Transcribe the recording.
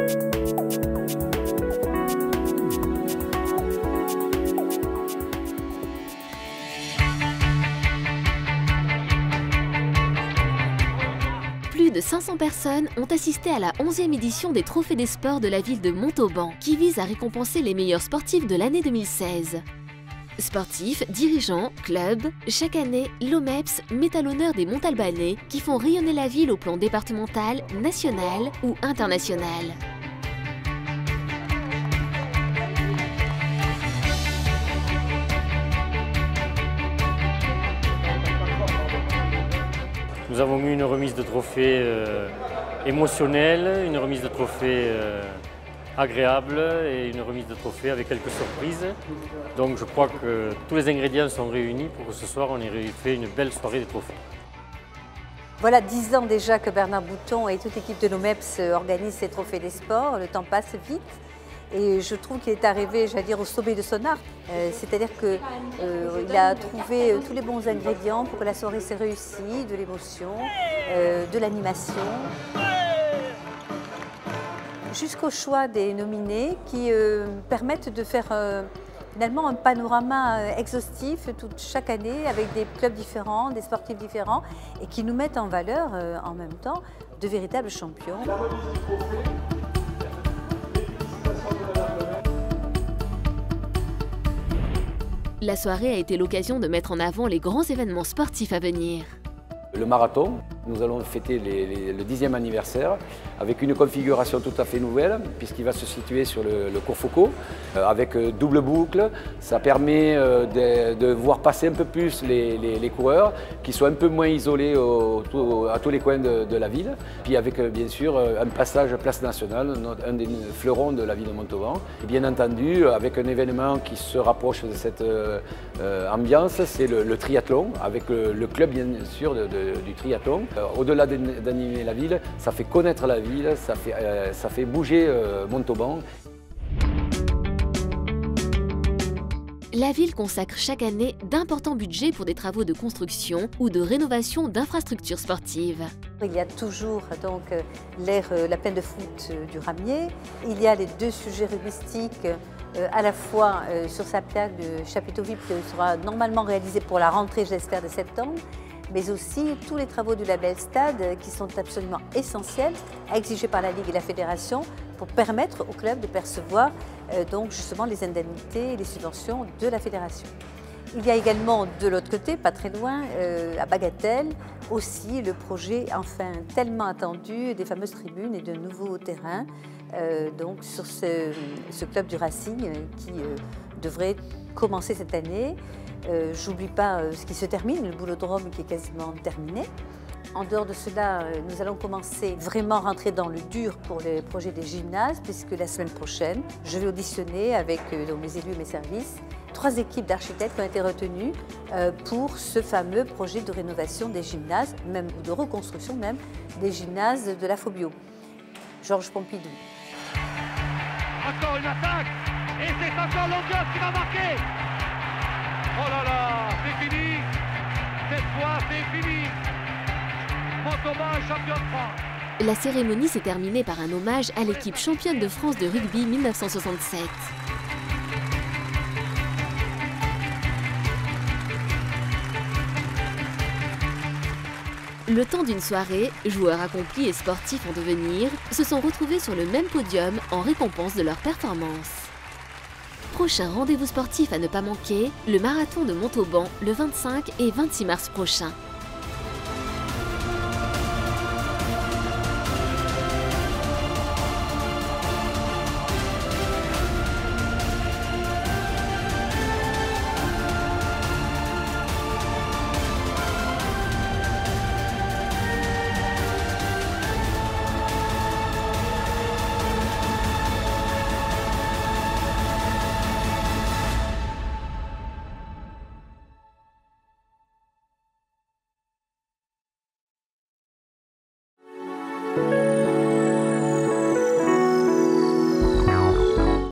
Plus de 500 personnes ont assisté à la 11e édition des Trophées des sports de la ville de Montauban, qui vise à récompenser les meilleurs sportifs de l'année 2016. Sportifs, dirigeants, clubs, chaque année, l'OMEPS met à l'honneur des Montalbanais qui font rayonner la ville au plan départemental, national ou international. Nous avons eu une remise de trophées émotionnelle, une remise de trophées agréable et une remise de trophées avec quelques surprises. Donc je crois que tous les ingrédients sont réunis pour que ce soir on ait fait une belle soirée des trophées. Voilà 10 ans déjà que Bernard Bouton et toute l'équipe de l'OMEPS organisent ces trophées des sports. Le temps passe vite et je trouve qu'il est arrivé, j'allais dire, au sommet de son art. C'est-à-dire qu'il a trouvé tous les bons ingrédients pour que la soirée s'est réussie, de l'émotion, de l'animation, jusqu'au choix des nominés qui permettent de faire finalement un panorama exhaustif chaque année avec des clubs différents, des sportifs différents et qui nous mettent en valeur en même temps de véritables champions. La soirée a été l'occasion de mettre en avant les grands événements sportifs à venir. Le marathon, nous allons fêter le 10e anniversaire avec une configuration tout à fait nouvelle puisqu'il va se situer sur le cours Foucault avec double boucle. Ça permet de voir passer un peu plus les coureurs qui sont un peu moins isolés à tous les coins de la ville. Puis avec bien sûr un passage place nationale, un des fleurons de la ville de Montauban. Et bien entendu avec un événement qui se rapproche de cette ambiance, c'est le triathlon avec le club bien sûr du triathlon. Au-delà d'animer la ville, ça fait connaître la ville, ça fait bouger Montauban. La ville consacre chaque année d'importants budgets pour des travaux de construction ou de rénovation d'infrastructures sportives. Il y a toujours donc la plaine de foot du Ramier. Il y a les deux sujets rugbystiques à la fois sur sa plaque de chapiteau VIP qui sera normalement réalisé pour la rentrée, j'espère, de septembre, mais aussi tous les travaux du label Stade qui sont absolument essentiels, exigés par la Ligue et la Fédération pour permettre au club de percevoir donc justement les indemnités et les subventions de la Fédération. Il y a également de l'autre côté, pas très loin, à Bagatelle, aussi le projet enfin tellement attendu des fameuses tribunes et de nouveaux terrains donc sur ce club du Racing qui devrait commencer cette année. J'oublie pas ce qui se termine, le boulodrome qui est quasiment terminé. En dehors de cela, nous allons commencer vraiment à rentrer dans le dur pour les projets des gymnases, puisque la semaine prochaine, je vais auditionner avec mes élus et mes services 3 équipes d'architectes qui ont été retenues pour ce fameux projet de rénovation des gymnases, même ou de reconstruction même, des gymnases de la Fobio. Georges Pompidou. Encore une attaque, et c'est encore Longueuf qui va marquer. Oh là là, c'est fini. Cette fois, c'est fini. Montauban est champion de France. La cérémonie s'est terminée par un hommage à l'équipe championne de France de rugby 1967. Le temps d'une soirée, joueurs accomplis et sportifs en devenir se sont retrouvés sur le même podium en récompense de leur performance. Prochain rendez-vous sportif à ne pas manquer, le marathon de Montauban le 25 et 26 mars prochain.